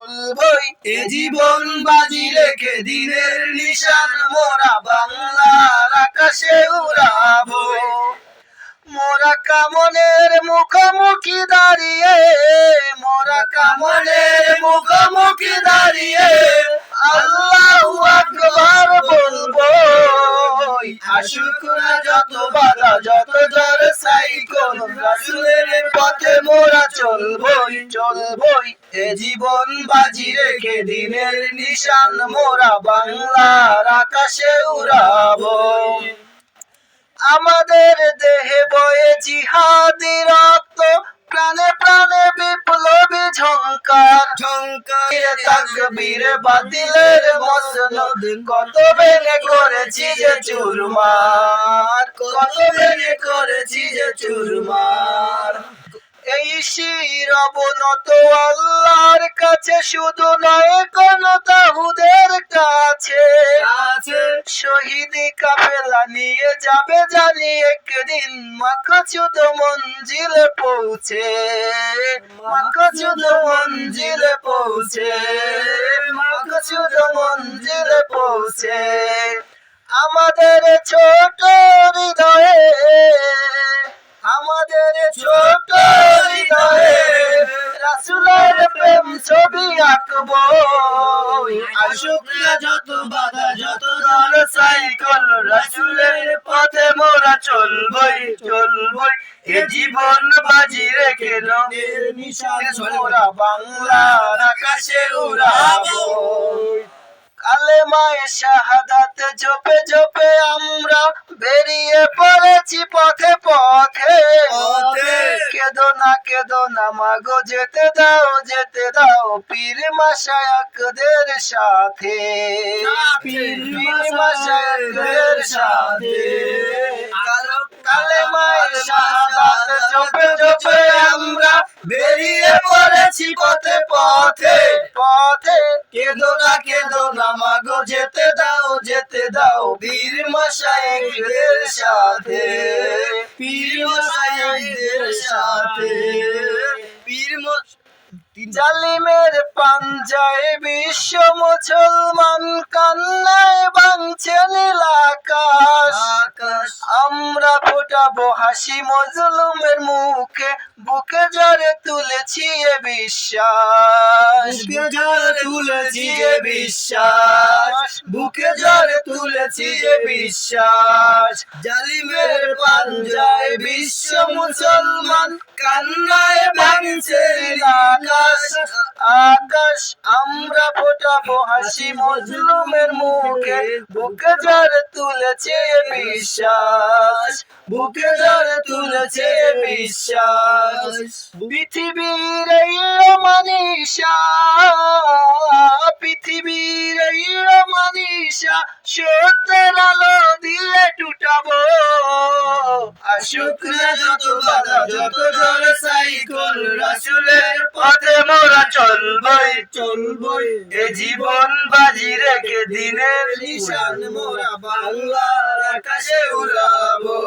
চলবই এ জীবন বাজি রেখে দিনের নিশান মোরা বাংলার আকাশে উড়াবো। মোরা কামনের মুখোমুখি দাঁড়িয়ে, মোরা কামনের মুখোমুখি দাঁড়িয়ে আল্লাহু আকবার বলবো। আসুক না যত বাধা যত ঝড় সাইক্লোন, রাসূলের পথে মোরা চলবই চলবই এ জীবন বাজি রেখে দিনের নিশান মোরা বাংলার আকাশে উড়াবো। আমাদের দেহে বয়ে জিহাদি রক্ত, প্রাণে প্রাণে বিপ্লবী ঝংকার ঝংকার তাকবীর বাতিলের মসনদ কত ভেঙে করেছি যে চুরমার, কত ভেঙে করেছি যে চুরমার। এই শির অবনত আল্লাহর কাছে, শুধু নয় কোন তাহুদের কাছে। শহীদি কাফেলা নিয়ে যাবে জানি একদিন মাকসুদ মঞ্জিলে পৌঁছে, মাকসুদ মঞ্জিলে পৌঁছে, মাকসুদ মঞ্জিলে পৌঁছে। আমাদের ছোট হৃদয়ে, আমাদের ছোট হৃদয়ে রাসূলের প্রেম ছবি আঁকবো। আসুক না যত বাধা যত ঝড় সাইক্লোন, রাসূলের পথে মোরা চলবই চলবই এ জীবন বাজি রেখে রঙের নিশান মোরা বাংলার আকাশে উড়াবো। কালেমায়ে শাহাদাত জপে জপে আমরা বেরিয়ে পড়েছি পথে পথে। কেদো না মাগো যেতে দাও পীর মাশায়েখদের সাথে, পীর মাশায়েখদের সাথে। কালেমায়ে শাহাদাত জপে জপে আমরা বেরিয়ে পড়েছি পথে পথে পথে। কেদো না মাগো যেতে দাও পীর মাশায়েখদের সাথে, পীর মাশায়েখদের সাথে। জালিমের পাঞ্জায় বিশ্ব মুসলমান কান্নায় ভাঙছে নীল আকাশ। আমরা ফোটাবো হাসি মজলুমের মুখে, বুকে ঝরে তুলেছি এ বিশ্বাস, বুকে ঝরে তুলেছি এ বিশ্বাস, বুকে ঝরে তুলেছি এ বিশ্বাস। জালিমের পাঞ্জায় বিশ্ব মুসলমান কান্নায় ভাঙছে আকাশ আকাশ। আমরা ফোটাবো হাসি মজলুমের মুখে, বুকে ঝরে তুলেছে বিশ্বাস, বুকে ঝরে তুলেছে বিশ্বাস। পৃথিবীর এই অমানিসা, পৃথিবীর এই অমানিসা সত্যের আলো দিয়ে টুটাবো। আসুক না যত বাধা যত ঝড় সাইক্লোন, রাসূলের পথে মোরা চলবই চলবই এ জীবন বাজি রেখে দিনের নিশান মোরা বাংলার আকাশে উড়াবো।